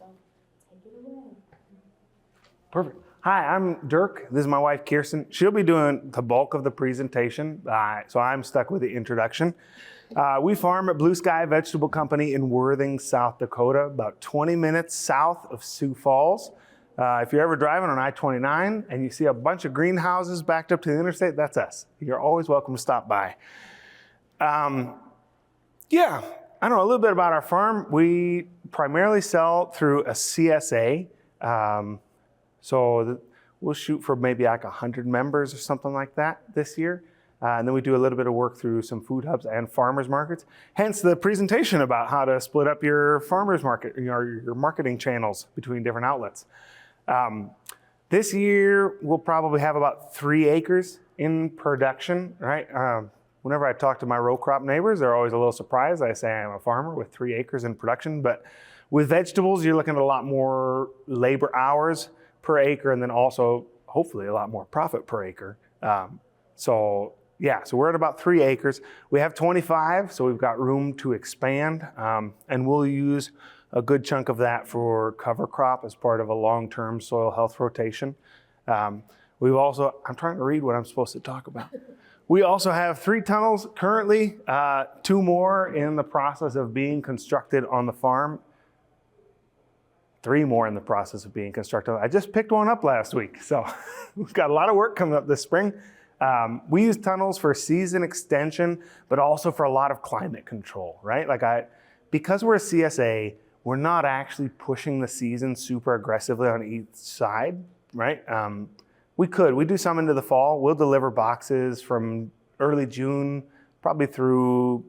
So take it away. Perfect. Hi, I'm Dirk. This is my wife, Kjersten. She'll be doing the bulk of the presentation, so I'm stuck with the introduction. We farm at Blue Sky Vegetable Company in Worthing, South Dakota, about 20 minutes south of Sioux Falls. If you're ever driving on I-29 and you see a bunch of greenhouses backed up to the interstate, that's us. You're always welcome to stop by. Yeah, I don't know a little bit about our farm. We primarily sell through a CSA. We'll shoot for maybe like 100 members or something like that this year. And then we do a little bit of work through some food hubs and farmers markets. Hence the presentation about how to split up your farmers market, your marketing channels between different outlets. This year, we'll probably have about 3 acres in production, right? Whenever I talk to my row crop neighbors, they're always a little surprised. I say I'm a farmer with 3 acres in production, but with vegetables, you're looking at a lot more labor hours per acre, and then also hopefully a lot more profit per acre. So we're at about 3 acres. We have 25, so we've got room to expand, and we'll use a good chunk of that for cover crop as part of a long-term soil health rotation. We've also, I'm trying to read what I'm supposed to talk about. We also have 3 tunnels currently, 2 more in the process of being constructed on the farm. 3 more in the process of being constructed. I just picked one up last week, so we've got a lot of work coming up this spring. We use tunnels for season extension, but also for a lot of climate control, right? Because we're a CSA, we're not actually pushing the season super aggressively on each side, right? We do some into the fall. We'll deliver boxes from early June, probably through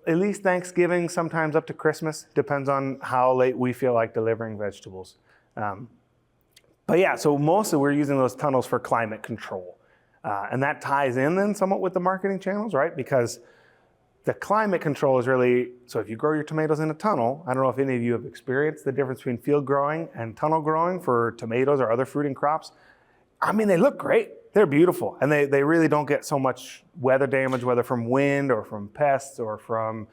at least Thanksgiving, sometimes up to Christmas. Depends on how late we feel like delivering vegetables. So mostly we're using those tunnels for climate control. And that ties in then somewhat with the marketing channels, right? Because the climate control is really, so if you grow your tomatoes in a tunnel, I don't know if any of you have experienced the difference between field growing and tunnel growing for tomatoes or other fruiting crops. I mean, they look great. They're beautiful. And they really don't get so much weather damage, whether from wind or from pests or from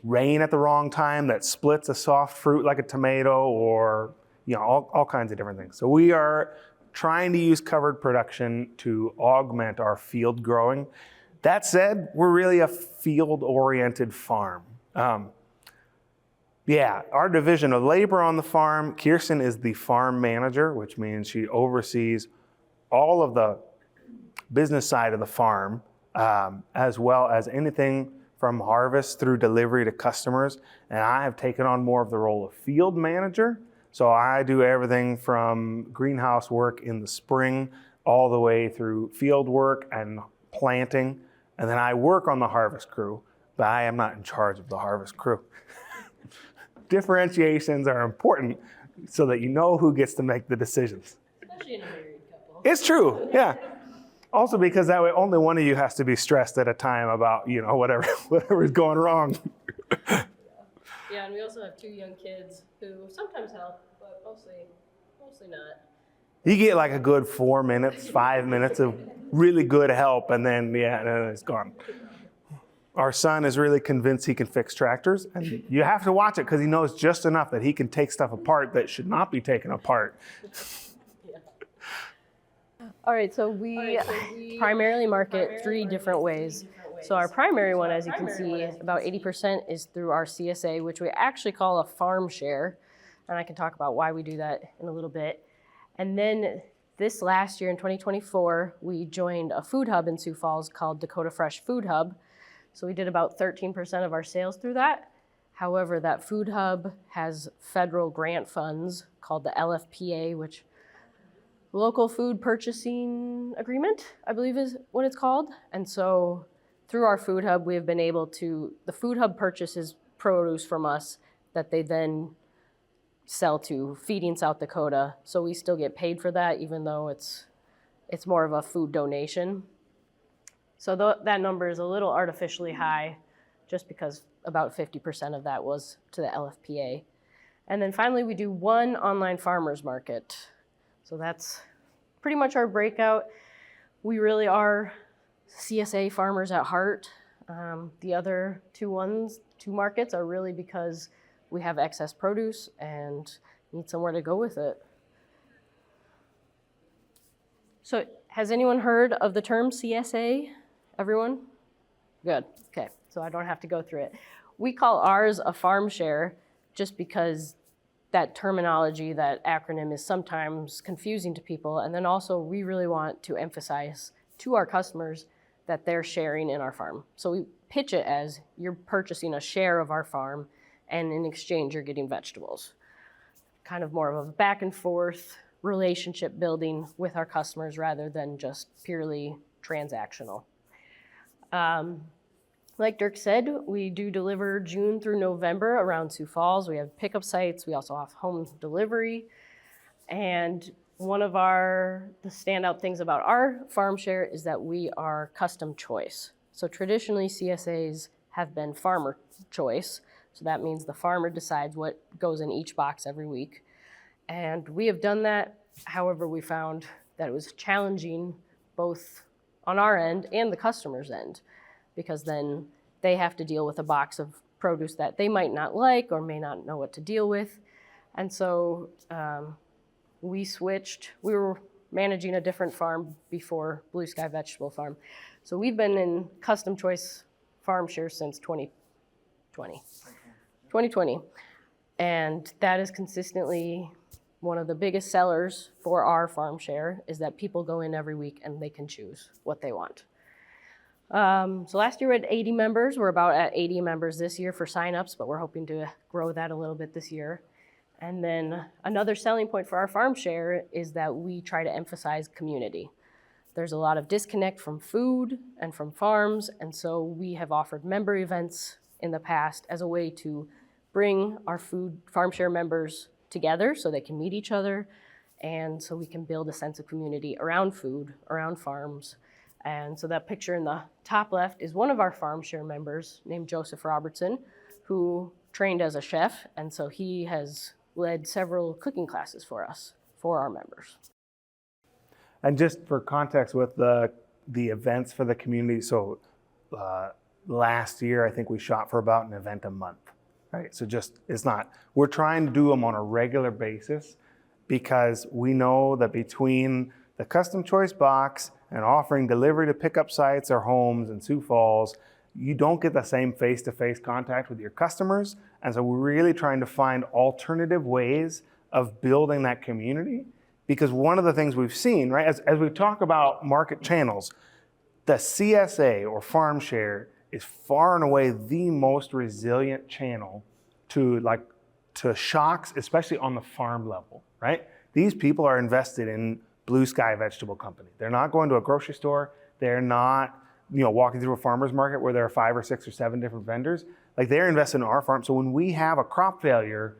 rain at the wrong time that splits a soft fruit like a tomato or, all kinds of different things. So we are trying to use covered production to augment our field growing. That said, we're really a field-oriented farm. Our division of labor on the farm, Kjersten is the farm manager, which means she oversees all of the business side of the farm, as well as anything from harvest through delivery to customers. And I have taken on more of the role of field manager. So I do everything from greenhouse work in the spring all the way through field work and planting. And then I work on the harvest crew, but I am not in charge of the harvest crew. Differentiations are important so that you know who gets to make the decisions. Especially in a married couple. It's true, yeah. Also because that way only one of you has to be stressed at a time about, whatever's going wrong. Yeah, and we also have 2 young kids who sometimes help, but mostly not. You get like a good 4 minutes, 5 minutes of really good help, and then it's gone. Our son is really convinced he can fix tractors, and you have to watch it because he knows just enough that he can take stuff apart that should not be taken apart. All right, so we primarily market 3 different ways. So our primary one, as you can see, about 80% is through our CSA, which we actually call a farm share. And I can talk about why we do that in a little bit. And then this last year in 2024, we joined a food hub in Sioux Falls called Dakota Fresh Food Hub. So we did about 13% of our sales through that. However, that food hub has federal grant funds called the LFPA, which Local Food Purchasing Agreement, I believe is what it's called. And so through our food hub, we have been able to, the food hub purchases produce from us that they then sell to Feeding South Dakota. So we still get paid for that, even though it's more of a food donation. So that number is a little artificially high, just because about 50% of that was to the LFPA. And then finally, we do 1 online farmers market. So that's pretty much our breakout. We really are CSA farmers at heart. The other 2 markets are really because we have excess produce and need somewhere to go with it. So has anyone heard of the term CSA? Everyone? Good. Okay. So I don't have to go through it. We call ours a farm share just because that terminology, that acronym is sometimes confusing to people. And then also we really want to emphasize to our customers that they're sharing in our farm. So we pitch it as you're purchasing a share of our farm and in exchange you're getting vegetables. Kind of more of a back and forth relationship building with our customers rather than just purely transactional. Like Dirk said, we do deliver June through November around Sioux Falls. We have pickup sites. We also have home delivery. And one of the standout things about our farm share is that we are custom choice. So traditionally CSAs have been farmer choice. So that means the farmer decides what goes in each box every week. And we have done that. However, we found that it was challenging both on our end and the customer's end, because then they have to deal with a box of produce that they might not like or may not know what to deal with. And so we switched. We were managing a different farm before Blue Sky Vegetable Farm. So we've been in custom choice farm share since 2020. And that is consistently one of the biggest sellers for our farm share, is that people go in every week and they can choose what they want. So last year we had 80 members. We're about at 80 members this year for signups, but we're hoping to grow that a little bit this year. And then another selling point for our farm share is that we try to emphasize community. There's a lot of disconnect from food and from farms, and so we have offered member events in the past as a way to bring our farm share members together so they can meet each other, and so we can build a sense of community around food, around farms. And so that picture in the top left is one of our farm share members named Joseph Robertson, who trained as a chef, and so he has led several cooking classes for us, for our members. And just for context with the events for the community, so last year I think we shot for about an event a month. Right, so we're trying to do them on a regular basis, because we know that between the custom choice box and offering delivery to pickup sites or homes in Sioux Falls, you don't get the same face-to-face contact with your customers. And so we're really trying to find alternative ways of building that community, because one of the things we've seen, right, as we talk about market channels, the CSA or farm share is far and away the most resilient channel to shocks, especially on the farm level, right? These people are invested in Blue Sky Vegetable Company. They're not going to a grocery store. They're not, walking through a farmer's market where there are 5 or 6 or 7 different vendors. Like, they're invested in our farm. So when we have a crop failure,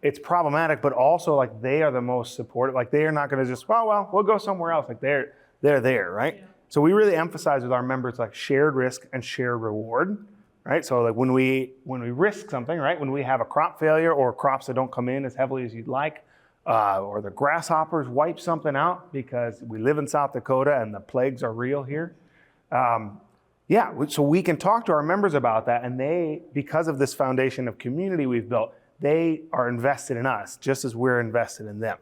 it's problematic, but also like they are the most supportive. Like, they are not going to just, well, we'll go somewhere else. Like, they're there, right? Yeah. So we really emphasize with our members like shared risk and shared reward, right? So like when we risk something, right? When we have a crop failure or crops that don't come in as heavily as you'd like, or the grasshoppers wipe something out, because we live in South Dakota and the plagues are real here. So we can talk to our members about that, and they, because of this foundation of community we've built, they are invested in us just as we're invested in them.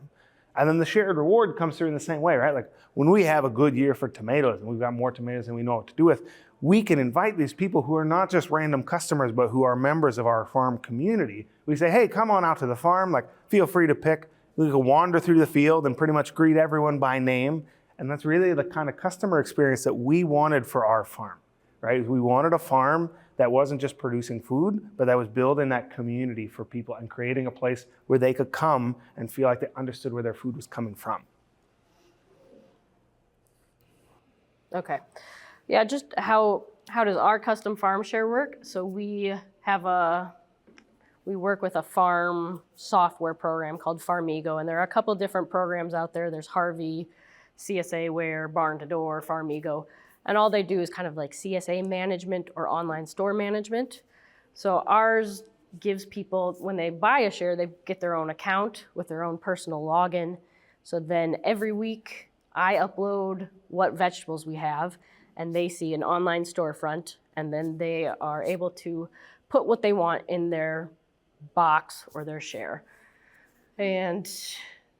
And then the shared reward comes through in the same way, right? Like when we have a good year for tomatoes and we've got more tomatoes than we know what to do with, we can invite these people who are not just random customers, but who are members of our farm community. We say, hey, come on out to the farm, like feel free to pick. We can wander through the field and pretty much greet everyone by name. And that's really the kind of customer experience that we wanted for our farm, right? We wanted a farm that wasn't just producing food, but that was building that community for people and creating a place where they could come and feel like they understood where their food was coming from. Okay. Yeah, just how does our custom farm share work? So we work with a farm software program called Farmigo, and there are a couple different programs out there. There's Harvey, CSA Ware, Barn to Door, Farmigo. And all they do is kind of like CSA management or online store management. So ours gives people, when they buy a share, they get their own account with their own personal login. So then every week I upload what vegetables we have, and they see an online storefront, and then they are able to put what they want in their box or their share. And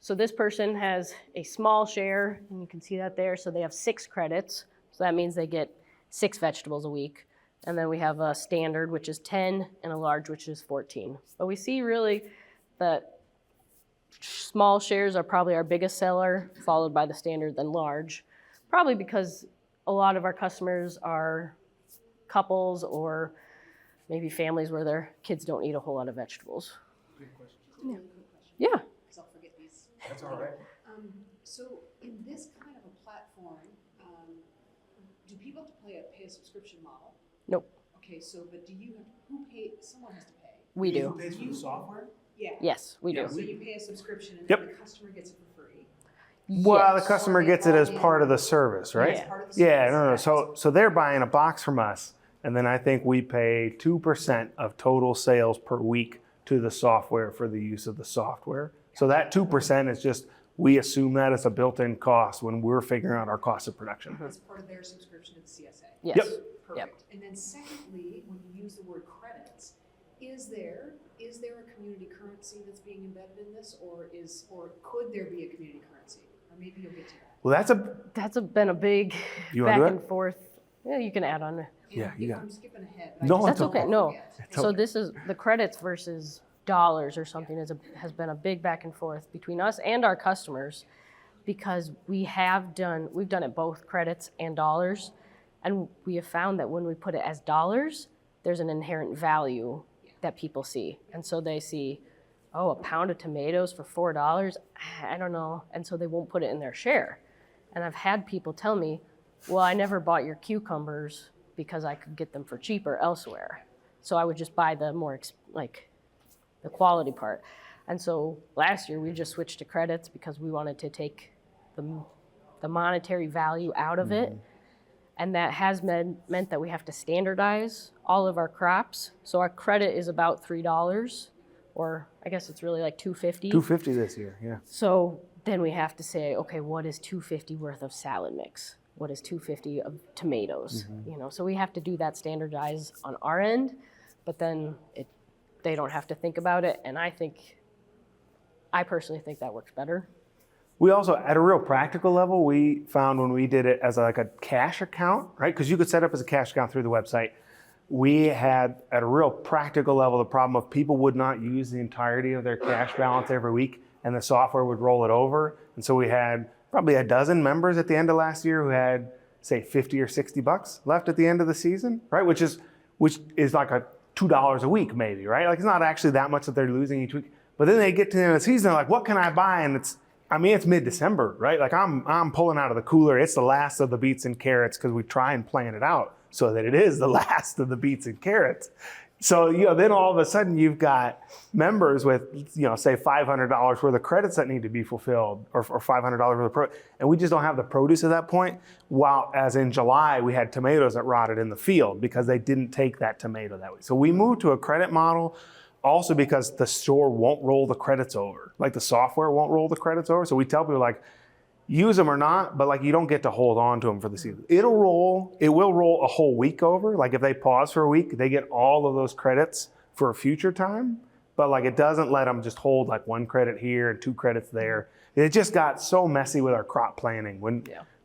so this person has a small share, and you can see that there. So they have 6 credits. So that means they get 6 vegetables a week. And then we have a standard, which is 10, and a large, which is 14. But we see really that small shares are probably our biggest seller, followed by the standard, then large. Probably because a lot of our customers are couples or maybe families where their kids don't eat a whole lot of vegetables. Yeah. Because I'll forget these. That's all right. So in this kind of a platform, do people have to pay a subscription model? Nope. Okay, so but do you have, who pay, someone has to pay? We do. Who pays for the software? Yeah. Yes, we do. So you pay a subscription and Yep. then the customer gets it for free? Well, the Yes. customer gets it as part of the service, right? Yeah. Part of the Yeah, service? no. So they're buying a box from us, and then I think we pay 2% of total sales per week to the software for the use of the software. So that 2% is just, we assume that as a built-in cost when we're figuring out our cost of production. It's part of their subscription to the CSA? Yes. Yep. Perfect. And then secondly, when you use the word credits, is there a community currency that's being embedded in this, or could there be a community currency? Or maybe you'll get to that. Well, That's been a big You wanna back do it? and forth. Yeah, you can add on. Yeah, you got it. I'm skipping ahead. No, I just That's don't okay. wanna No. forget. So this is the credits versus dollars or something has been a big back and forth between us and our customers, because we've done it both credits and dollars, and we have found that when we put it as dollars, there's an inherent value that people see, and so they see, oh, a pound of tomatoes for $4, I don't know, and so they won't put it in their share. And I've had people tell me, well, I never bought your cucumbers because I could get them for cheaper elsewhere. So I would just buy the more, the quality part. And so last year we just switched to credits because we wanted to take the monetary value out of it. And that has meant that we have to standardize all of our crops. So our credit is about $3, or I guess it's really like $2.50. $2.50 this year, yeah. So then we have to say, okay, what is $2.50 worth of salad mix? What is $2.50 of tomatoes? So we have to do that standardize on our end, but then they don't have to think about it. And I personally think that works better. We also, at a real practical level, we found when we did it as like a cash account, right? Because you could set up as a cash account through the website. We had, at a real practical level, the problem of people would not use the entirety of their cash balance every week, and the software would roll it over. And so we had probably a dozen members at the end of last year who had, say, 50 or 60 bucks left at the end of the season, right? Which is like a $2 a week, maybe, right? Like, it's not actually that much that they're losing each week. But then they get to the end of the season, they're like, what can I buy? And it's mid-December, right? Like, I'm pulling out of the cooler. It's the last of the beets and carrots, because we try and plan it out so that it is the last of the beets and carrots. So, then all of a sudden you've got members with, say $500 worth of credits that need to be fulfilled, or $500 worth of and we just don't have the produce at that point. While, as in July, we had tomatoes that rotted in the field because they didn't take that tomato that week. So we moved to a credit model. Also because the store won't roll the credits over. Like, the software won't roll the credits over. So we tell people, like, use them or not, but like, you don't get to hold on to them for the season. It will roll a whole week over. Like, if they pause for a week, they get all of those credits for a future time. But like, it doesn't let them just hold like 1 credit here and 2 credits there. It just got so messy with our crop planning.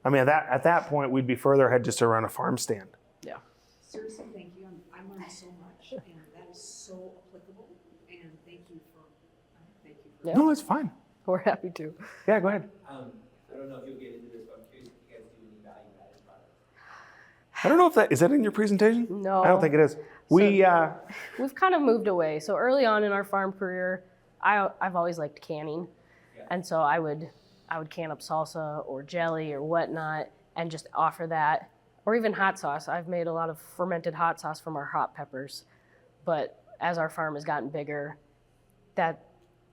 At that point, we'd be further ahead just to run a farm stand. Yeah. Seriously, thank you. I learned so much, and that is so applicable. And thank you for. Yeah. No, it's fine. We're happy to. Yeah, go ahead. I don't know if you'll get into this, but I'm curious if you guys do any value-added products. I don't know if is that in your presentation? No. I don't think it is. We've kind of moved away. So early on in our farm career, I've always liked canning. Yeah. And so I would can up salsa or jelly or whatnot and just offer that. Or even hot sauce. I've made a lot of fermented hot sauce from our hot peppers. But as our farm has gotten bigger, that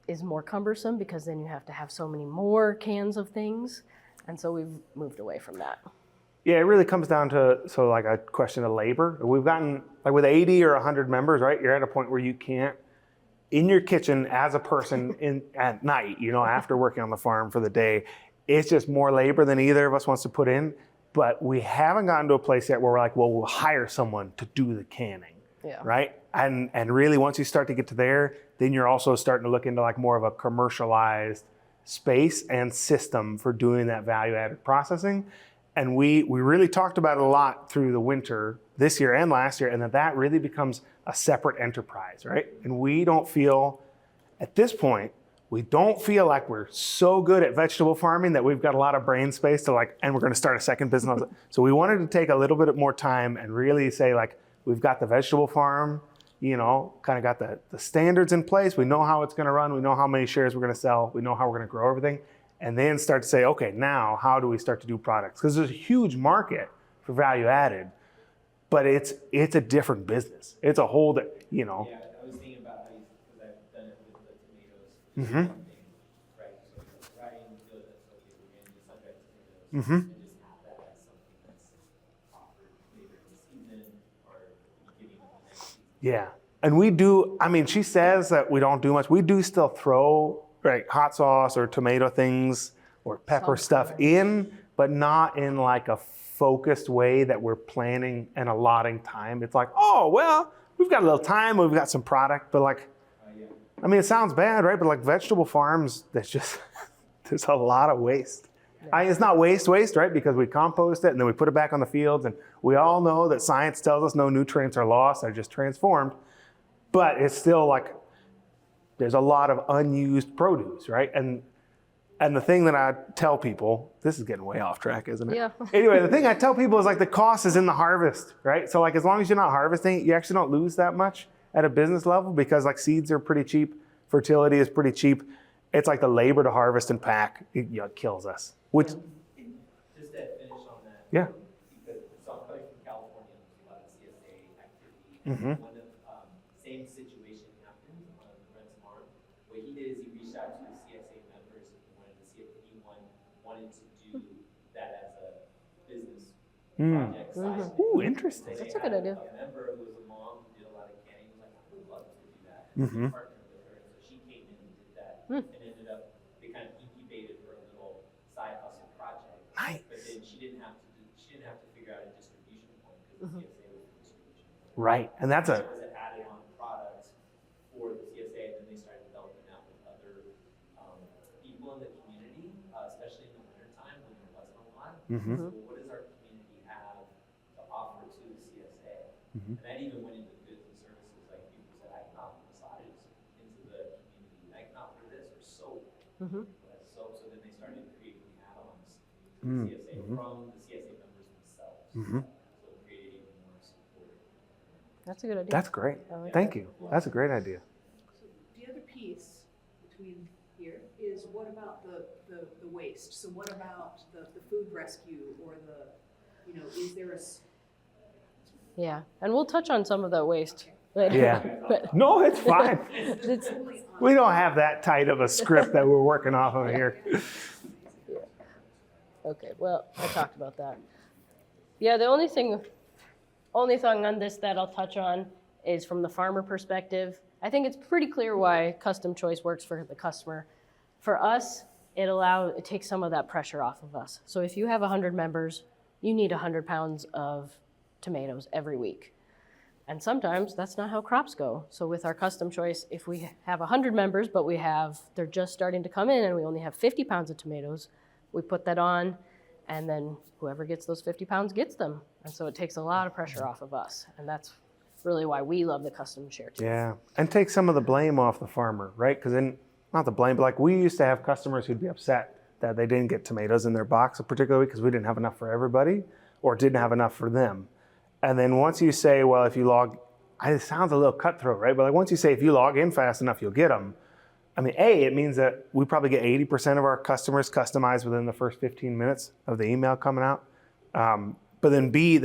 is more cumbersome because then you have to have so many more cans of things. And so we've moved away from that. Yeah, it really comes down to a question of labor. We've gotten, like, with 80 or 100 members, right? You're at a point where you can't, in your kitchen as a person at night, after working on the farm for the day, it's just more labor than either of us wants to put in. But we haven't gotten to a place yet where we're like, well, we'll hire someone to do the canning. Yeah. right? And really, once you start to get to there, then you're also starting to look into like more of a commercialized space and system for doing that value-added processing. And we really talked about it a lot through the winter this year and last year, and that really becomes a separate enterprise, right? And we don't feel, at this point, we don't feel like we're so good at vegetable farming that we've got a lot of brain space to like, and we're going to start a second business. So we wanted to take a little bit more time and really say like, we've got the vegetable farm, you know, kind of got the standards in place. We know how it's going to run. We know how many shares we're going to sell. We know how we're going to grow everything. And then start to say, okay, now how do we start to do products? Because there's a huge market for value added, but it's a different business. It's a whole, you know. Yeah, I was thinking about how because I've done it with the tomatoes. Mm-hmm. Right, so right in the field, that's okay, we're going to do sun-dried tomatoes. Mm-hmm. And just have that as something that's offered later in the season or the beginning of the next season. Yeah. And we do, I mean, she says that we don't do much. We do still throw hot sauce or tomato things or pepper stuff in, but not in like a focused way that we're planning and allotting time. It's like, oh, well, we've got a little time, we've got some product, but like, I mean, it sounds bad, right? But like vegetable farms, there's a lot of waste. It's not waste, right? Because we compost it and then we put it back on the fields. And we all know that science tells us no nutrients are lost, they're just transformed. But it's still like, there's a lot of unused produce, right? And the thing that I tell people, this is getting way off track, isn't it? Yeah. Anyway, the thing I tell people is like the cost is in the harvest, right? So like as long as you're not harvesting, you actually don't lose that much at a business level because like seeds are pretty cheap, fertility is pretty cheap. It's like the labor to harvest and pack, it kills us. Which, Just to finish on that. Yeah. Because so I'm coming from California, there's a lot of CSA activity. Mhm. One of same situation happened on Brent's farm. What he did is he reached out to the CSA members and wanted to see if anyone wanted to do that as a business project side. ooh, interesting. That's a good idea. A member who was a mom who did a lot of canning was like, I would love to do that. Mhm. She partnered with her, and so she came in and did that, and ended up they kind of incubated her little side hustle project. Nice. But then she didn't have to figure out a distribution point because the CSA was the distribution point. Right, and that's It was an added-on product for the CSA, and then they started developing that with other people in the community, especially in the wintertime when there wasn't a lot. So what does our community have to offer to the CSA? And that even went into goods and services, like people said, I can offer massages into the community, I can offer this, or soap. So then they started creating add-ons to the CSA from the CSA members themselves. So it created even more support. That's a good idea. That's great. Thank you. That's a great idea. So the other piece between here is what about the waste? So what about the food rescue or is there Yeah, and we'll touch on some of that waste. But, Yeah. but No, it's fine. it's, We don't have that tight of a script that we're working off of here. okay, well, I talked about that. Yeah, the only thing on this that I'll touch on is from the farmer perspective. I think it's pretty clear why custom choice works for the customer. For us, it takes some of that pressure off of us. So if you have 100 members, you need 100 pounds of tomatoes every week. And sometimes that's not how crops go. So with our custom choice, if we have 100 members, but they're just starting to come in and we only have 50 pounds of tomatoes, we put that on, and then whoever gets those 50 pounds gets them. And so it takes a lot of pressure off of us. And that's really why we love the custom share too. Yeah, and take some of the blame off the farmer, right? Because then, not the blame, but like we used to have customers who'd be upset that they didn't get tomatoes in their box, particularly because we didn't have enough for everybody or didn't have enough for them. And then once you say, well, if you it sounds a little cutthroat, right? But like once you say, if you log in fast enough, you'll get them. I mean, A, it means that we probably get 80% of our customers customized within the first 15 minutes of the email coming out. But then B,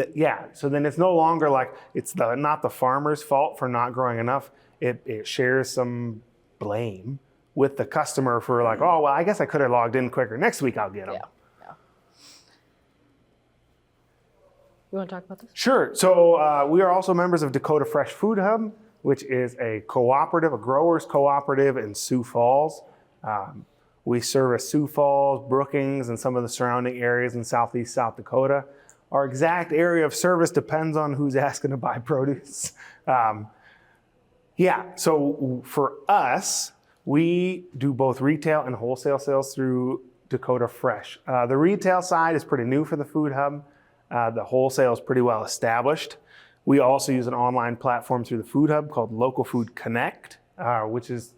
so then it's no longer like it's not the farmer's fault for not growing enough. It shares some blame with the customer for like, oh, well, I guess I could have logged in quicker. Next week I'll get them. Yeah. You want to talk about this? Sure. So we are also members of Dakota Fresh Food Hub, which is a cooperative, a growers cooperative in Sioux Falls. We service Sioux Falls, Brookings, and some of the surrounding areas in southeast South Dakota. Our exact area of service depends on who's asking to buy produce. So for us, we do both retail and wholesale sales through Dakota Fresh. The retail side is pretty new for the Food Hub. The wholesale is pretty well established. We also use an online platform through the Food Hub called Local Food Connect, which is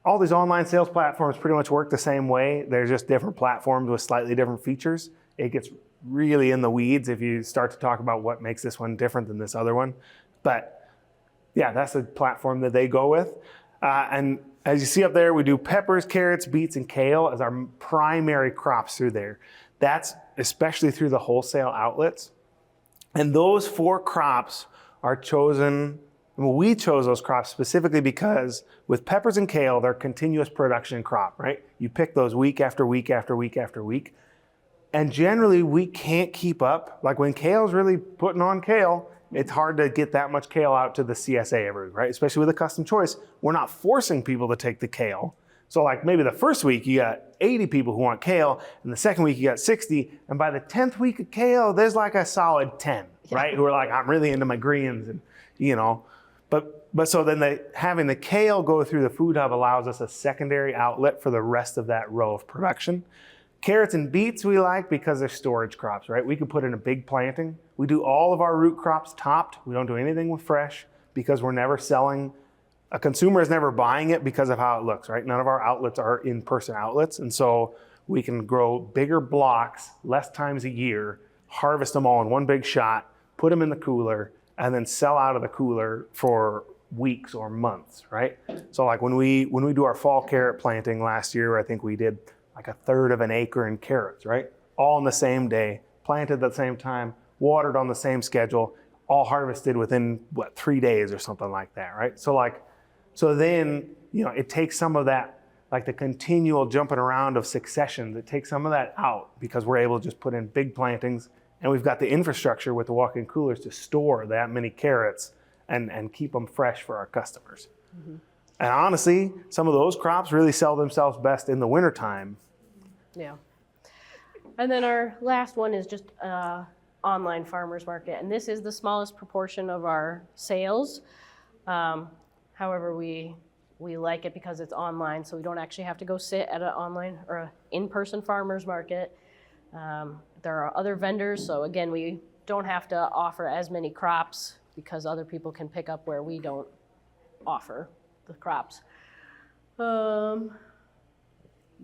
all these online sales platforms pretty much work the same way. They're just different platforms with slightly different features. It gets really in the weeds if you start to talk about what makes this one different than this other one. But yeah, that's the platform that they go with. And as you see up there, we do peppers, carrots, beets, and kale as our primary crops through there. That's especially through the wholesale outlets. And those 4 crops are chosen, well, we chose those crops specifically because with peppers and kale, they're continuous production crop, right? You pick those week after week after week after week. And generally we can't keep up. Like when kale's really putting on kale, it's hard to get that much kale out to the CSA every week, right? Especially with a custom choice. We're not forcing people to take the kale. So like maybe the first week you got 80 people who want kale, and the second week you got 60, and by the 10th week of kale, there's like a solid 10, right? Who are like, I'm really into my greens, and you know. But so then having the kale go through the Food Hub allows us a secondary outlet for the rest of that row of production. Carrots and beets we like because they're storage crops, right? We could put in a big planting. We do all of our root crops topped. We don't do anything with fresh because we're never selling. A consumer is never buying it because of how it looks, right? None of our outlets are in-person outlets. And so we can grow bigger blocks, less times a year, harvest them all in one big shot, put them in the cooler, and then sell out of the cooler for weeks or months, right? So like when we do our fall carrot planting last year, I think we did like 1/3 of an acre in carrots, right? All on the same day, planted at the same time, watered on the same schedule, all harvested within 3 days or something like that, right? So then, you know, it takes some of that, like the continual jumping around of successions, it takes some of that out because we're able to just put in big plantings, and we've got the infrastructure with the walk-in coolers to store that many carrots and keep them fresh for our customers. Mm-hmm. And honestly, some of those crops really sell themselves best in the wintertime. Yeah. And then our last one is just online farmers market. And this is the smallest proportion of our sales. However, we like it because it's online, so we don't actually have to go sit at an online or an in-person farmers market. There are other vendors, so again, we don't have to offer as many crops because other people can pick up where we don't offer the crops.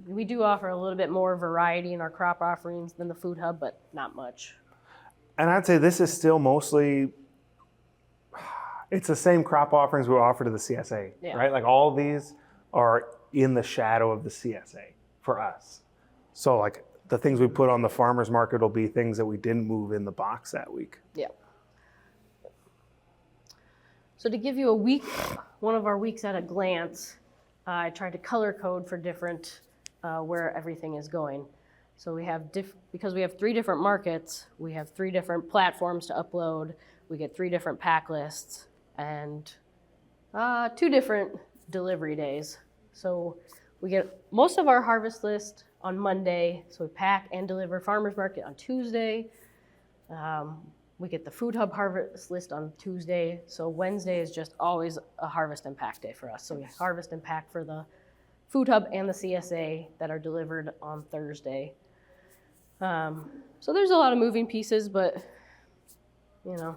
We do offer a little bit more variety in our crop offerings than the Food Hub, but not much. And I'd say this is still mostly, it's the same crop offerings we offer to the CSA, right? Like all of these are in the shadow of the CSA for us. So like the things we put on the farmer's market will be things that we didn't move in the box that week. Yeah. So to give you one of our weeks at a glance, I tried to color code for different where everything is going. So we have because we have 3 different markets, we have 3 different platforms to upload. We get 3 different pack lists and 2 different delivery days. So we get most of our harvest list on Monday. So we pack and deliver farmers market on Tuesday. We get the Food Hub harvest list on Tuesday. So Wednesday is just always a harvest and pack day for us. So we harvest and pack for the Food Hub and the CSA that are delivered on Thursday. So there's a lot of moving pieces, but you know,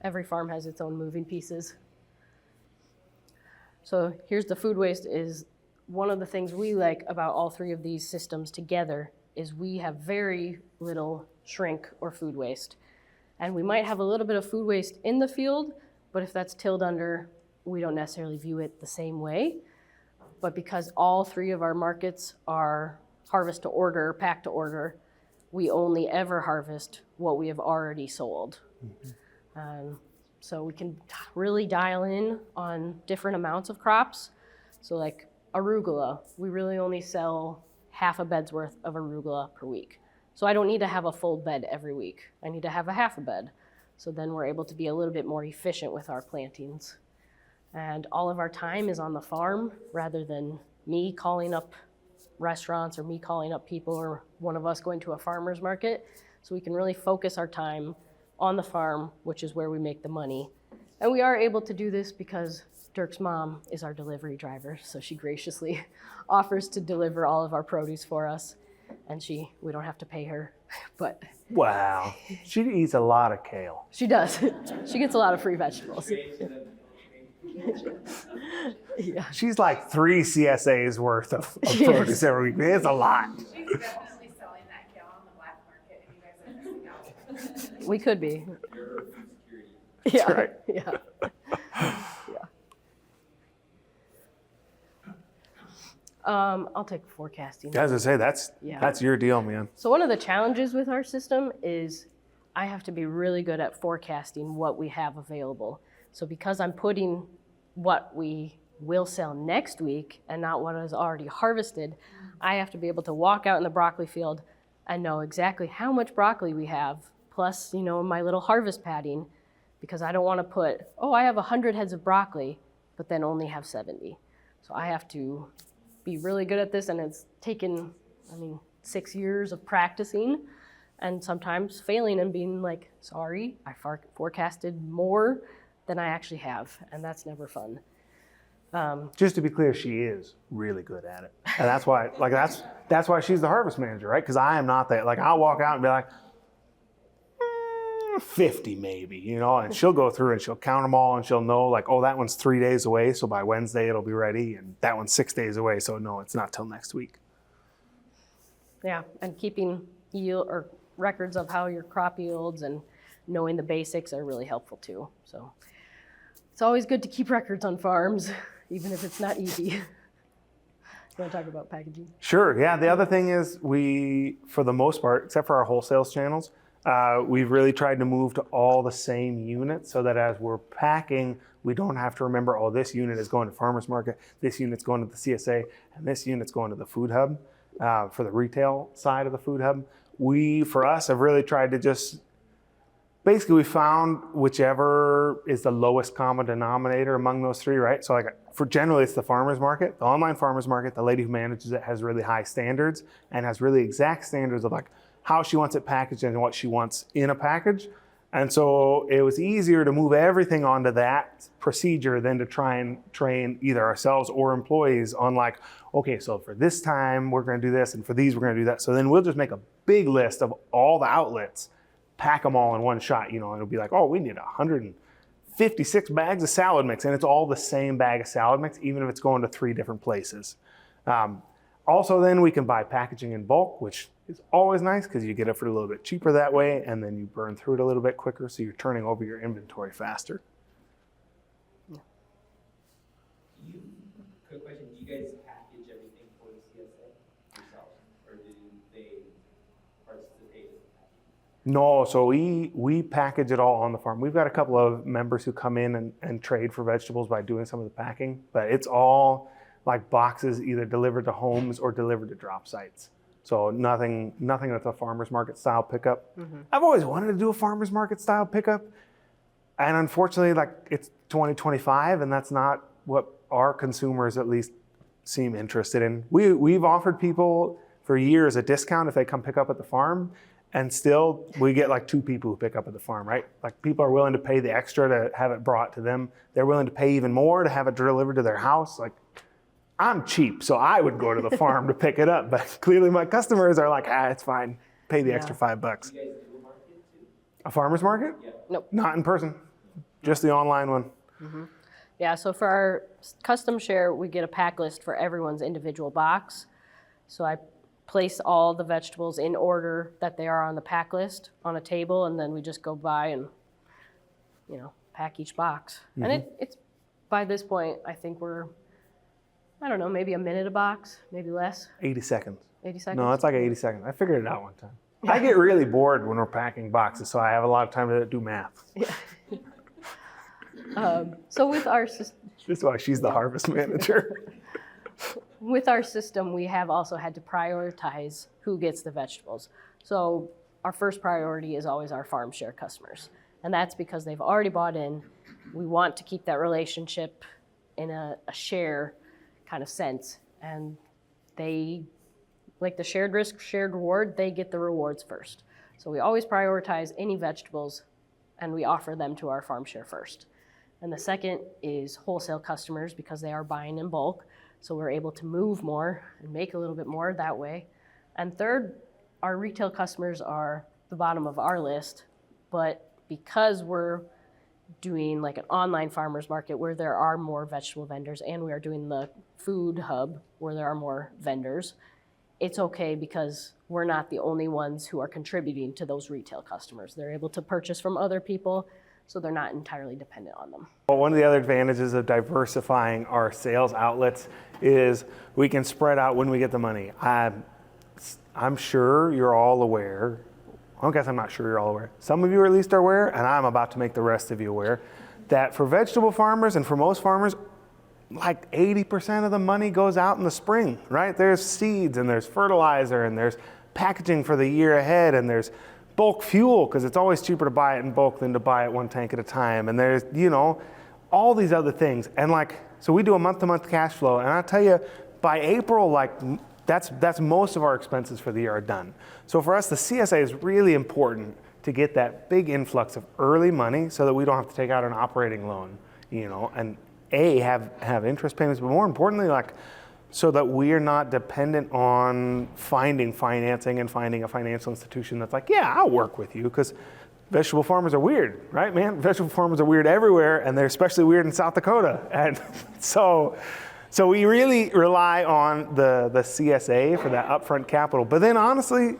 every farm has its own moving pieces. So here's the food waste is one of the things we like about all 3 of these systems together is we have very little shrink or food waste. And we might have a little bit of food waste in the field, but if that's tilled under, we don't necessarily view it the same way. But because all 3 of our markets are harvest to order, pack to order, we only ever harvest what we have already sold. Mm-hmm. So we can really dial in on different amounts of crops. So like arugula, we really only sell half a bed's worth of arugula per week. So I don't need to have a full bed every week. I need to have a half a bed. So then we're able to be a little bit more efficient with our plantings. And all of our time is on the farm rather than me calling up restaurants or me calling up people or one of us going to a farmer's market. so we can really focus our time on the farm, which is where we make the money. And we are able to do this because Dirk's mom is our delivery driver, so she graciously offers to deliver all of our produce for us, and we don't have to pay her, but Wow. She eats a lot of kale. she does. She gets a lot of free vegetables. Yeah. She's like 3 CSAs worth of She produce is. every week. It's a lot. She's definitely selling that kale on the black market, and you guys are missing out. We could be. You're her food security. Yeah. right. Yeah. I'll take forecasting. As I say, that's your deal, man. So one of the challenges with our system is I have to be really good at forecasting what we have available. So because I'm putting what we will sell next week and not what is already harvested, I have to be able to walk out in the broccoli field and know exactly how much broccoli we have, plus, my little harvest padding, because I don't want to put, I have 100 heads of broccoli, but then only have 70. So I have to be really good at this, and it's taken, 6 years of practicing and sometimes failing and being like, sorry, I forecasted more than I actually have, and that's never fun. Just to be clear, she is really good at it. And that's why, that's why she's the harvest manager, right? Because I am not that. Like, I'll walk out and be like, 50 maybe, and she'll go through and she'll count them all and she'll know like, that one's 3 days away, so by Wednesday it'll be ready, and that one's 6 days away, so no, it's not till next week. Yeah, and keeping yield or records of how your crop yields and knowing the basics are really helpful too. So it's always good to keep records on farms, even if it's not easy. You want to talk about packaging? Sure, yeah. The other thing is we, for the most part, except for our wholesale channels, we've really tried to move to all the same units so that as we're packing, we don't have to remember, this unit is going to farmer's market, this unit's going to the CSA, and this unit's going to the food hub. For the retail side of the food hub, for us, have really tried to just, basically we found whichever is the lowest common denominator among those three, right? So like for generally it's the farmer's market, the online farmer's market, the lady who manages it has really high standards and has really exact standards of like how she wants it packaged and what she wants in a package. And so it was easier to move everything onto that procedure than to try and train either ourselves or employees on like, okay, so for this time we're gonna do this and for these we're gonna do that. So then we'll just make a big list of all the outlets, pack them all in one shot, and it'll be like, we need 156 bags of salad mix, and it's all the same bag of salad mix, even if it's going to 3 different places. Also, then we can buy packaging in bulk, which is always nice because you get it for a little bit cheaper that way, and then you burn through it a little bit quicker, so you're turning over your inventory faster. Quick question, do you guys package everything for the CSA yourselves, or do they participate in the packaging? No, so we package it all on the farm. We've got a couple of members who come in and trade for vegetables by doing some of the packing, but it's all like boxes either delivered to homes or delivered to drop sites. So nothing that's a farmer's market style pickup. Mm-hmm. I've always wanted to do a farmer's market style pickup, and unfortunately, like it's 2025, and that's not what our consumers at least seem interested in. We've offered people for years a discount if they come pick up at the farm, and still we get like 2 people who pick up at the farm, right? Like people are willing to pay the extra to have it brought to them. They're willing to pay even more to have it delivered to their house. Like, I'm cheap, so I would go to the farm to pick it up, but clearly my customers are like, it's fine, pay the extra $5. Do you guys do a market too? A farmer's market? Yeah. Nope. Not in person, just the online one. Mm-hmm. Yeah, so for our custom share, we get a pack list for everyone's individual box. So I place all the vegetables in order that they are on the pack list on a table, and then we just go by and, pack each box. Mm-hmm. And it's by this point, I think we're, maybe a minute a box, maybe less. 80 seconds. 80 seconds? No, it's like 80 seconds. I figured it out one time. Yeah. I get really bored when we're packing boxes, so I have a lot of time to do math. Yeah. So with our system... This is why she's the harvest manager. With our system, we have also had to prioritize who gets the vegetables. So our first priority is always our farm share customers. And that's because they've already bought in. We want to keep that relationship in a share kind of sense. And they, like the shared risk, shared reward, they get the rewards first. So we always prioritize any vegetables and we offer them to our farm share first. And the second is wholesale customers because they are buying in bulk. So we're able to move more and make a little bit more that way. And third, our retail customers are the bottom of our list, but because we're doing like an online farmers market where there are more vegetable vendors and we are doing the food hub where there are more vendors, it's okay because we're not the only ones who are contributing to those retail customers. They're able to purchase from other people, so they're not entirely dependent on them. Well, one of the other advantages of diversifying our sales outlets is we can spread out when we get the money. I'm sure you're all aware, I guess I'm not sure you're all aware, some of you at least are aware, and I'm about to make the rest of you aware, that for vegetable farmers and for most farmers, like 80% of the money goes out in the spring, right? There's seeds and there's fertilizer and there's packaging for the year ahead and there's bulk fuel because it's always cheaper to buy it in bulk than to buy it one tank at a time. And there's, you know, all these other things. And like, so we do a month-to-month cash flow. And I'll tell you, by April, like that's most of our expenses for the year are done. So for us, the CSA is really important to get that big influx of early money so that we don't have to take out an operating loan, you know, and have interest payments, but more importantly, like, so that we are not dependent on finding financing and finding a financial institution that's like, yeah, I'll work with you, because vegetable farmers are weird, right, man? Vegetable farmers are weird everywhere, and they're especially weird in South Dakota. And so we really rely on the CSA for that upfront capital. But then honestly,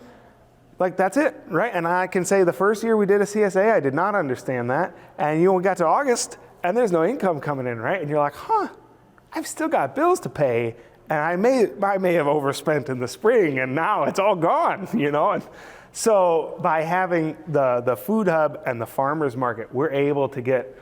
like that's it, right? And I can say the first year we did a CSA, I did not understand that. And you know, we got to August, and there's no income coming in, right? And you're like, I've still got bills to pay, and I may have overspent in the spring, and now it's all gone, you know? And so by having the food hub and the farmers market, we're able to get,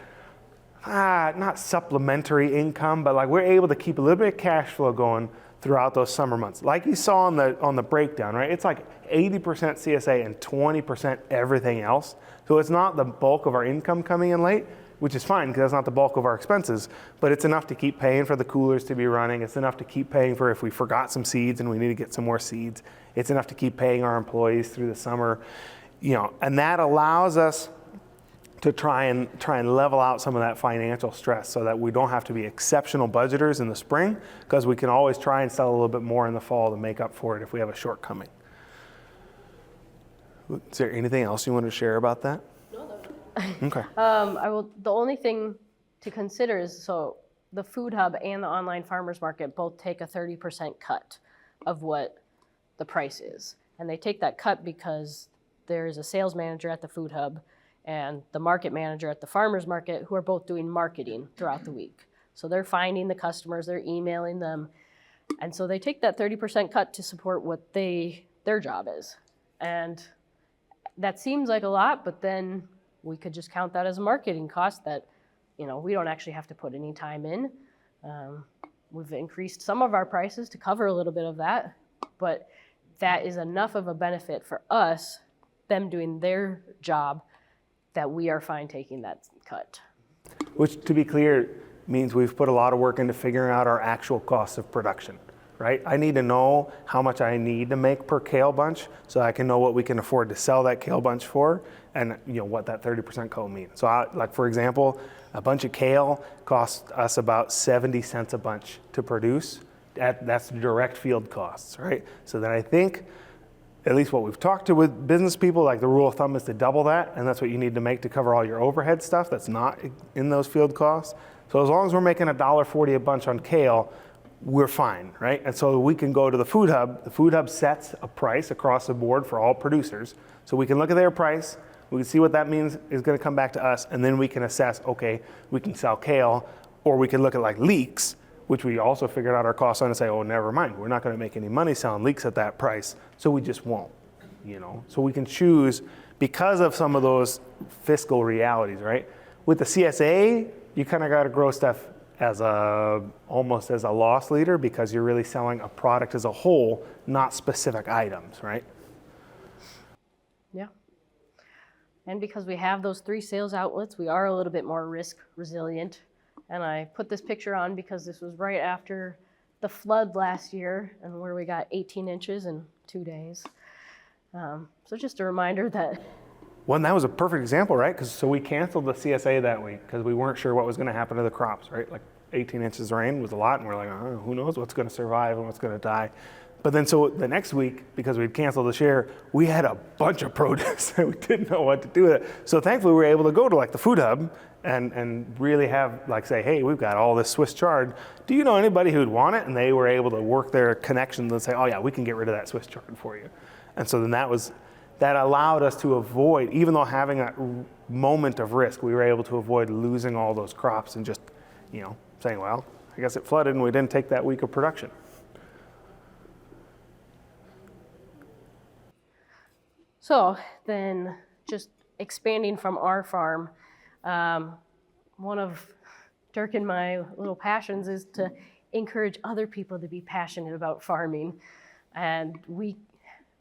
not supplementary income, but like we're able to keep a little bit of cash flow going throughout those summer months. Like you saw on the breakdown, right? It's like 80% CSA and 20% everything else. So it's not the bulk of our income coming in late, which is fine because that's not the bulk of our expenses, but it's enough to keep paying for the coolers to be running. It's enough to keep paying for if we forgot some seeds and we need to get some more seeds. It's enough to keep paying our employees through the summer, you know, and that allows us to try and level out some of that financial stress so that we don't have to be exceptional budgeters in the spring, because we can always try and sell a little bit more in the fall to make up for it if we have a shortcoming. Is there anything else you want to share about that? Okay. The only thing to consider is, so the food hub and the online farmers market both take a 30% cut of what the price is. And they take that cut because there's a sales manager at the food hub and the market manager at the farmers market who are both doing marketing throughout the week. So they're finding the customers, they're emailing them. And so they take that 30% cut to support what their job is. And that seems like a lot, but then we could just count that as a marketing cost that, you know, we don't actually have to put any time in. We've increased some of our prices to cover a little bit of that, but that is enough of a benefit for us, them doing their job, that we are fine taking that cut. Which, to be clear, means we've put a lot of work into figuring out our actual cost of production, right? I need to know how much I need to make per kale bunch so I can know what we can afford to sell that kale bunch for, and you know what that 30% cut means. So like for example, a bunch of kale costs us about 70 cents a bunch to produce. That's direct field costs, right? So then I think, at least what we've talked to with business people, like the rule of thumb is to double that, and that's what you need to make to cover all your overhead stuff that's not in those field costs. So as long as we're making $1.40 a bunch on kale, we're fine, right? And so we can go to the food hub. The food hub sets a price across the board for all producers. So we can look at their price, we can see what that means is gonna come back to us, and then we can assess, okay, we can sell kale, or we can look at like leeks, which we also figured out our costs on and say, oh, never mind, we're not gonna make any money selling leeks at that price, so we just won't, you know? So we can choose, because of some of those fiscal realities, right? With the CSA, you kind of gotta grow stuff as almost as a loss leader, because you're really selling a product as a whole, not specific items, right? Yeah. And because we have those 3 sales outlets, we are a little bit more risk resilient. And I put this picture on because this was right after the flood last year, and where we got 18 inches in 2 days. So just a reminder that. Well, and that was a perfect example, right? So we canceled the CSA that week because we weren't sure what was going to happen to the crops, right? Like 18 inches of rain was a lot, and we're like, oh, who knows what's going to survive and what's going to die. But then so the next week, because we'd canceled the share, we had a bunch of produce and we didn't know what to do with it. So thankfully we were able to go to like the food hub and really have like say, hey, we've got all this Swiss chard. Do you know anybody who'd want it? And they were able to work their connections and say, oh yeah, we can get rid of that Swiss chard for you. And so then that allowed us to avoid, even though having a moment of risk, we were able to avoid losing all those crops and just, saying, well, I guess it flooded and we didn't take that week of production. So then just expanding from our farm, one of Dirk and my little passions is to encourage other people to be passionate about farming. And we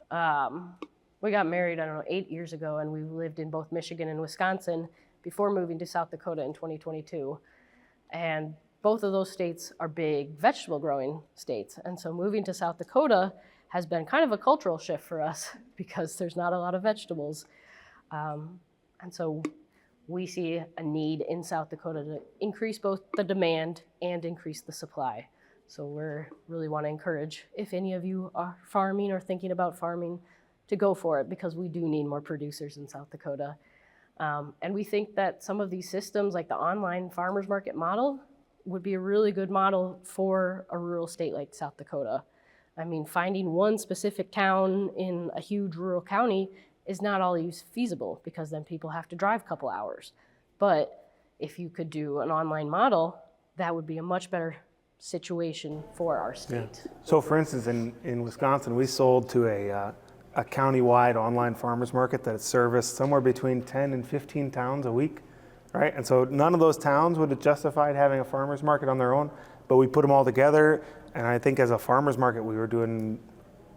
got married, 8 years ago, and we lived in both Michigan and Wisconsin before moving to South Dakota in 2022. And both of those states are big vegetable growing states. And so moving to South Dakota has been kind of a cultural shift for us because there's not a lot of vegetables. And so we see a need in South Dakota to increase both the demand and increase the supply. So we're really want to encourage, if any of you are farming or thinking about farming, to go for it because we do need more producers in South Dakota. And we think that some of these systems, like the online farmers market model, would be a really good model for a rural state like South Dakota. I mean, finding one specific town in a huge rural county is not always feasible because then people have to drive a couple hours. But if you could do an online model, that would be a much better situation for our state. Yeah. So for instance, in Wisconsin, we sold to a county-wide online farmers market that serviced somewhere between 10 and 15 towns a week, right? And so none of those towns would have justified having a farmers market on their own, but we put them all together. And I think as a farmers market, we were doing,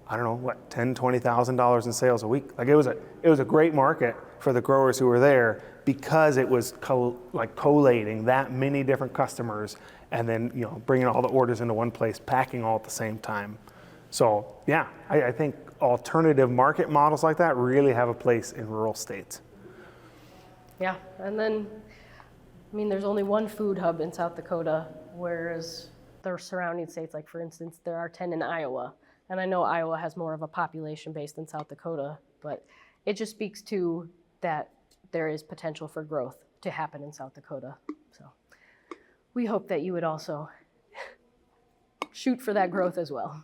$10,000, $20,000 in sales a week. Like it was a great market for the growers who were there because it was collating that many different customers and then bringing all the orders into one place, packing all at the same time. So yeah, I think alternative market models like that really have a place in rural states. Yeah, and then, there's only one food hub in South Dakota, whereas the surrounding states, like for instance, there are 10 in Iowa. And I know Iowa has more of a population base than South Dakota, but it just speaks to that there is potential for growth to happen in South Dakota. So we hope that you would also shoot for that growth as well.